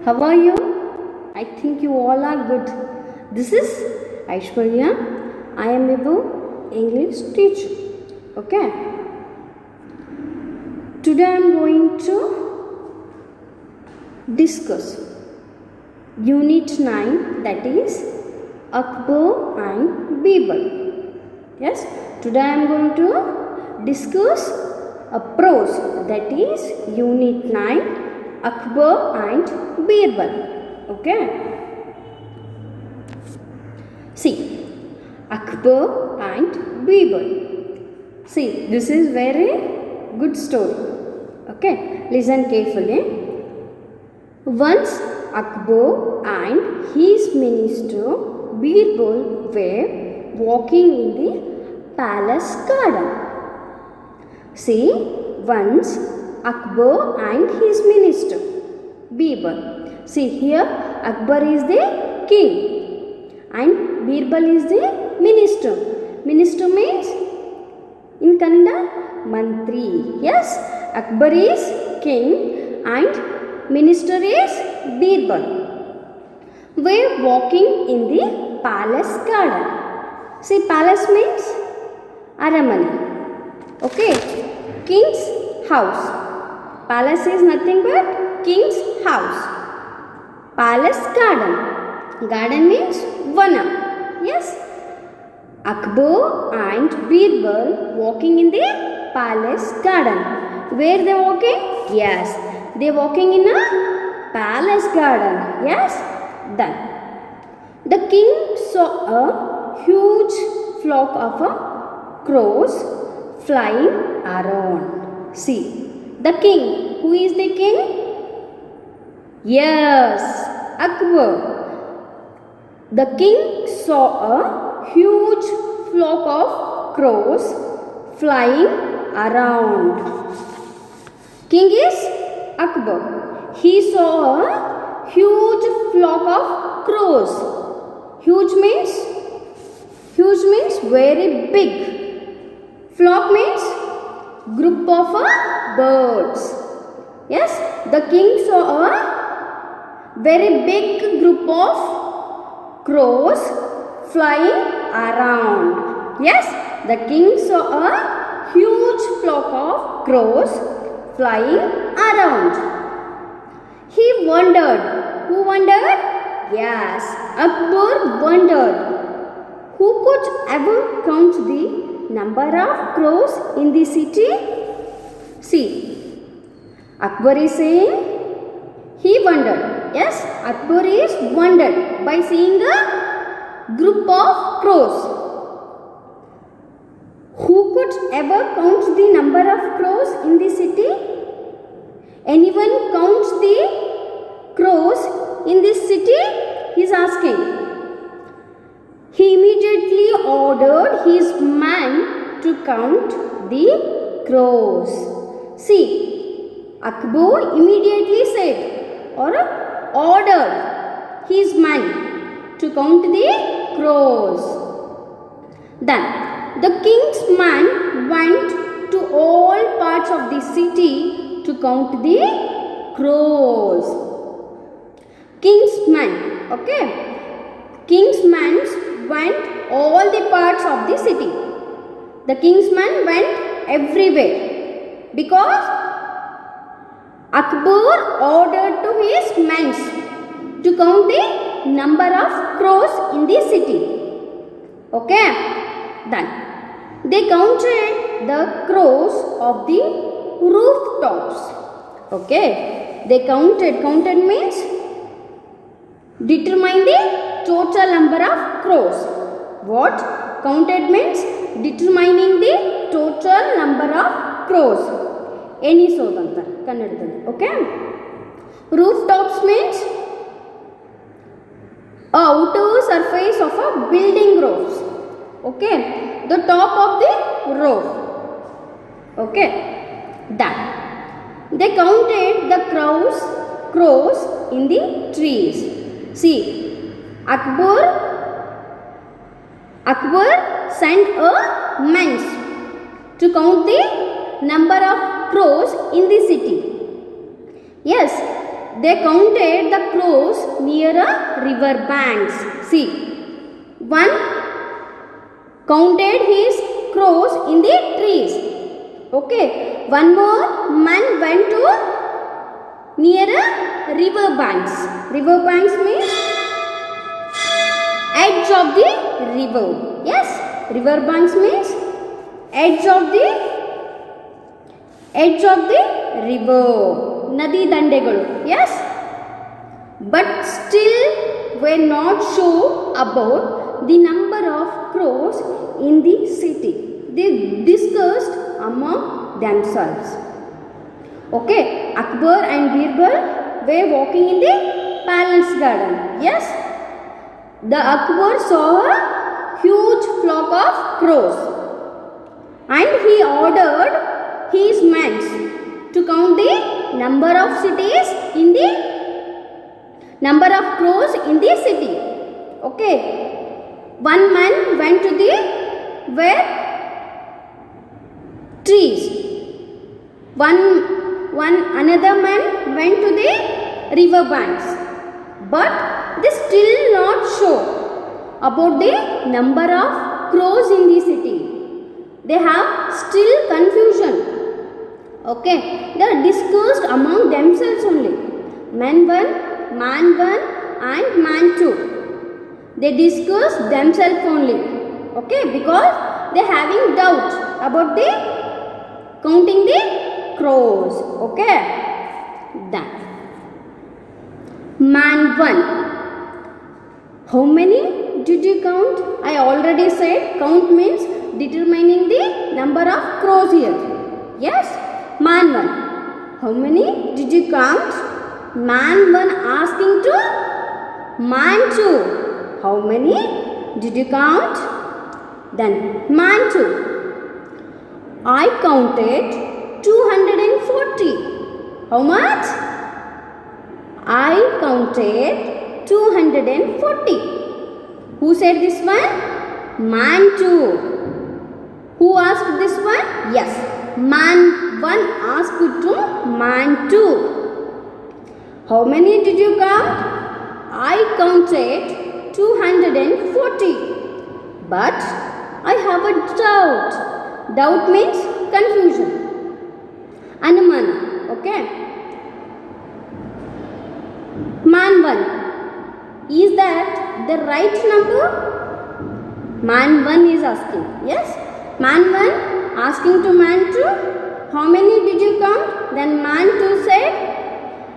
How are you? I think you all are good. This is Aishwarya. I am Vibhu, English teacher. Okay. Today I am going to discuss Unit 9, that is Akbar and Birbal. Yes. Today I am going to discuss a prose, that is Unit 9, Akbar and Birbal. Okay. See, Akbar and Birbal. See, this is very good story. Okay, listen carefully. Once Akbar and his minister Birbal were walking in the palace garden. See, once Akbar and his minister Birbal. See here, Akbar is the king and Birbal is the minister. Minister means in Kannada Mantri. Yes, Akbar is king and minister is Birbal. We are walking in the palace garden. See, palace means Aramane. Okay, king's house. Palace is nothing but king's house. Palace garden. Garden means Vana. Yes. Akbar and Birbal walking in the palace garden. Where they walking? Yes. They walking in a palace garden. Yes. Then the king saw a huge flock of crows flying around. See. The king. Who is the king? Yes, Akbar. The king saw a huge flock of crows flying around. King is Akbar. He saw a huge flock of crows. Huge means very big. Flock means group of birds. Yes, the king saw a very big group of crows flying around. Yes, the king saw a huge flock of crows flying around. He wondered. Who wondered? Yes, Akbar wondered. Who could ever count the number of crows in the city? See, Akbar is saying he wondered. Yes, Akbar is wondered by seeing a group of crows. Who could ever count the number of crows in the city? Anyone counts the crows in this city? He is asking. He immediately ordered his man to count the crows. See, Akbar immediately said or ordered his man to count the crows. Then the king's man went to all parts of the city to count the crows. King's man, okay? King's man went all the parts of the city. The king's man went everywhere because Akbar ordered to his men to count the number of crows in the city. Okay? Then they counted the crows of the rooftops. Okay? They counted. Counted means determine the total number of crows. What? Counted means determining the total number of crows. ಎಣಿಸೋದಂತ ಕನ್ನಡದಲ್ಲಿ. Okay, rooftops means outer surface of a building roofs. Okay, the top of the roof. Okay, done. They counted the crows in the trees. See, Akbar sent a man to count the number of crows in the city. Yes, they counted the crows near a river banks. See, one counted his crows in the trees. Okay, one more man went to near a river banks. River banks means edge of the river. Yes, river banks means edge of the river. Nadi dandegalu. Yes, but still were not sure about the number of crows in the city. They discussed among themselves. Okay, Akbar and Birbal were walking in the palace garden. Yes, the Akbar saw a huge flock of crows and he ordered his men to count the number of crows in the city. Okay, one man went to the where trees. Another man went to the river banks, but they still not sure about the number of crows in the city. They have still confusion. Okay, they are discussed among themselves only. Man 1, man 1 and man 2. They discuss themselves only. Okay, because they are having doubt about the counting the crows. Okay, then man 1, how many did you count? I already said count means determining the number of crows here. Yes, man 1, how many did you count? Man 1 asking to man 2, how many did you count? Then man 2, I counted 240. How much? I counted 240. Who said this one? Man 2. Who asked this one? Yes, man 1 asked to man 2. How many did you count? I counted 240. But I have a doubt. Doubt means confusion. Anumana. Okay. Man 1. Is that the right number? Man 1 is asking. Yes. Man 1 asking to man 2. How many did you count? Then man 2 said,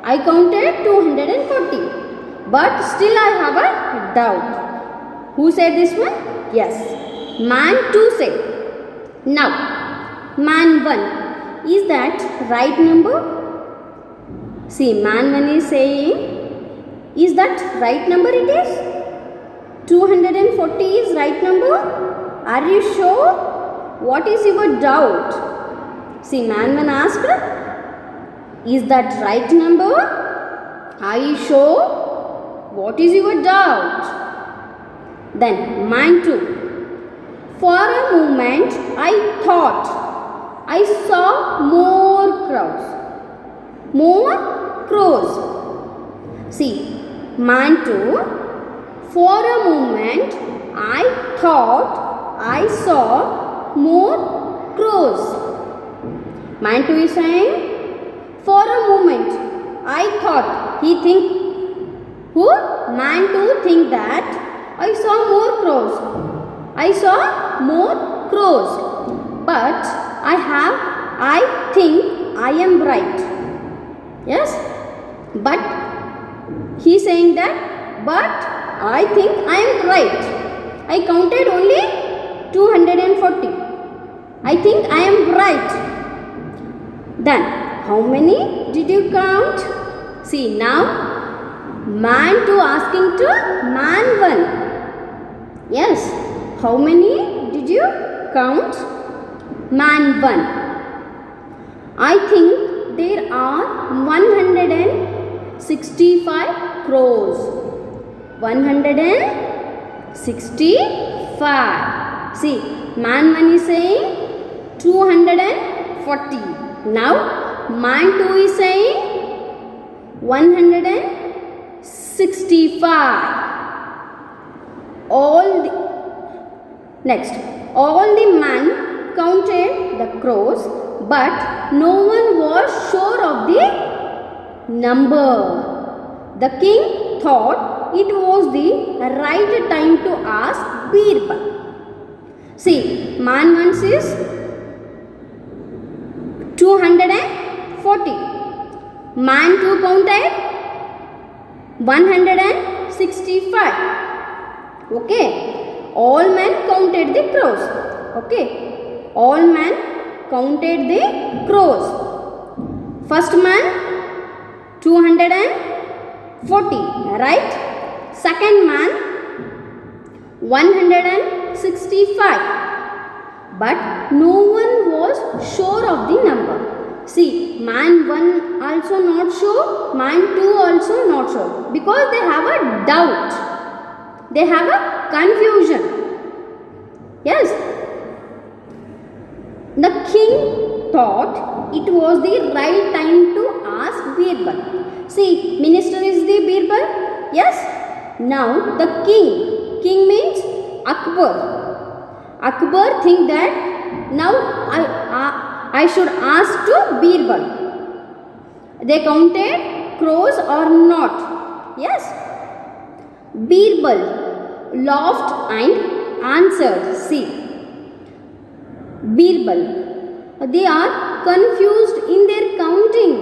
I counted 240. But still I have a doubt. Who said this one? Yes. Man 2 said. Now, man 1. Is that right number? See, man 1 is saying, is that right number it is? 240 is right number? Are you sure? What is your doubt? See, man 1 asked, is that right number? Are you sure? What is your doubt? Then man 2. For a moment I thought I saw more crows. More crows. See, man 2. For a moment I thought I saw more crows. Man 2 is saying, for a moment I thought. He think, who? Man 2 think that I saw more crows. I saw more crows. But I think I am right. Yes? But he is saying that, but I think I am right. I counted only 240. I think I am right. Then, how many did you count? See, now, man 2 asking to man 1. Yes. How many did you count? Man 1. I think there are 165 crows. 165. See, man 1 is saying 240. Now, man 2 is saying 165. Next, all the men counted the crows, but no one was sure of the number. The king thought it was the right time to ask Birbal. See, man 1 is 240. Man 2 counted 165. Okay. All men counted the crows. Okay. All men counted the crows. First man 240. Right. Second man 165. But no one was sure of the number. See, man 1 also not sure, man 2 also not sure, because they have a doubt. They have a confusion. Yes. The king thought it was the right time to ask Birbal. See, minister is the Birbal. Yes. Now the king means Akbar. Akbar think that now I should ask to Birbal. They counted crows or not? Yes. Birbal laughed and answered. See, Birbal, they are confused in their counting.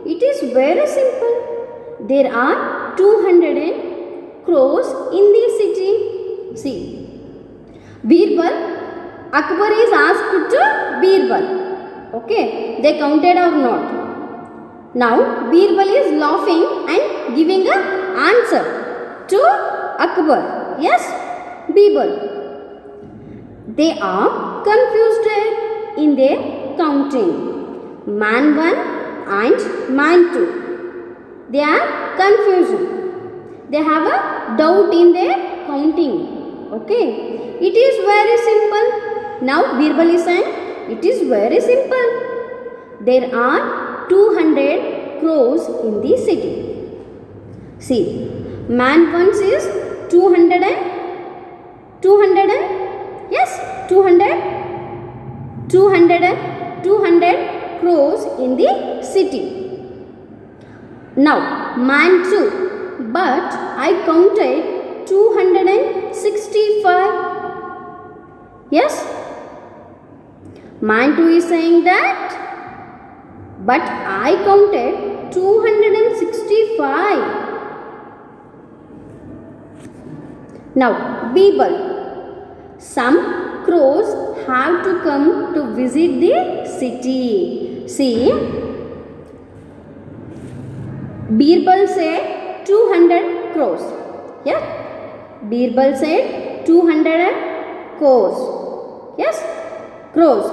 It is very simple. There are 200 crows in the city. See, Birbal, Akbar is asked to Birbal. Okay, they counted or not? Now Birbal is laughing and giving an answer to Akbar. Yes, Birbal. They are confused in their counting. Man 1 and man 2. They are confused. They have a doubt in their counting. Okay. It is very simple. Now Birbal is saying, it is very simple. There are 200 crows in the city. See, man 1 is 200 yes, 200 crows in the city. Now man 2, but I counted 265. Yes. Man 2 is saying that, but I counted 265. Now Birbal, some crows have to come to visit the city. See, Birbal said 200 crows. Yeah, Birbal said 200 crows. Yes, crows.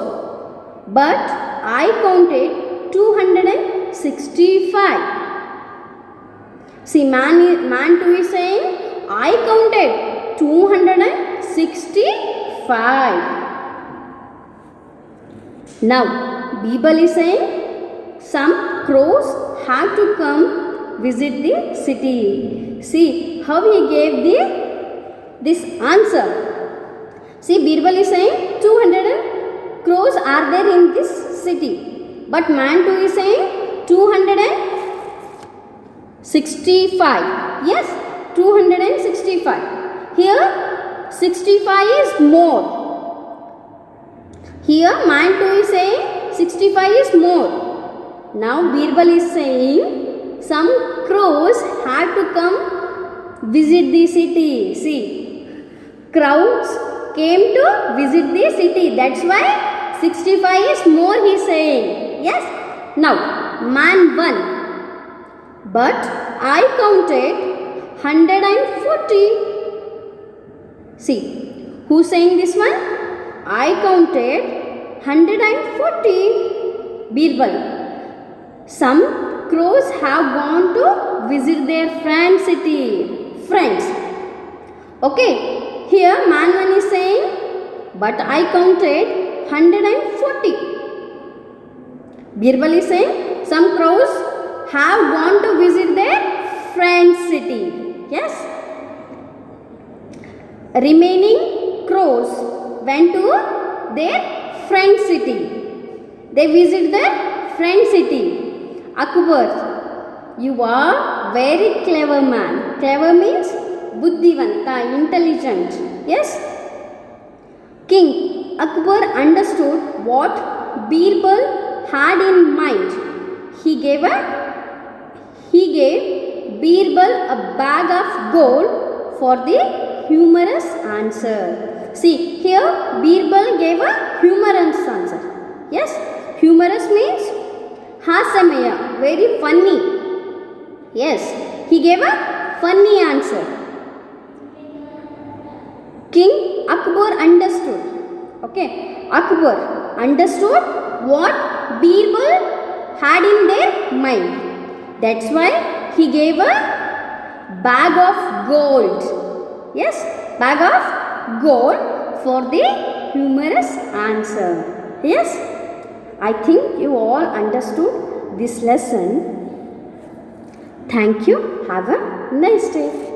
But I counted 265. See, man 2 is saying, I counted 265. Now, Birbal is saying, some crows have to come visit the city. See how he gave this answer. See, Birbal is saying 200 crows are there in this city. But man 2 is saying 265. Yes, 265. Here 65 is more. Here man 2 is saying 65 is more. Now Birbal is saying some crows have to come visit the city. See, crowds came to visit the city. That's why 65 is more he is saying. Yes. Now man 1, but I counted 140. See, who is saying this one? I counted 140. Birbal. Some crows have gone to visit their friends. Okay. Here man 1 is saying, but I counted 140. Birbal is saying some crows have gone to visit their friend's city. Yes. Remaining crows went to their friend's city. They visit their friend's city. Akbar, you are very clever man. Clever means buddhivanta, intelligent. Yes. King Akbar understood what Birbal had in mind. He gave Birbal a bag of gold for the humorous answer. See, here Birbal gave a humorous answer. Yes, humorous means hasamaya, very funny. Yes, he gave a funny answer. King Akbar understood. Okay, Akbar understood what Birbal had in their mind. That's why he gave a bag of gold. Yes, bag of gold for the humorous answer. Yes, I think you all understood this lesson. Thank you. Have a nice day.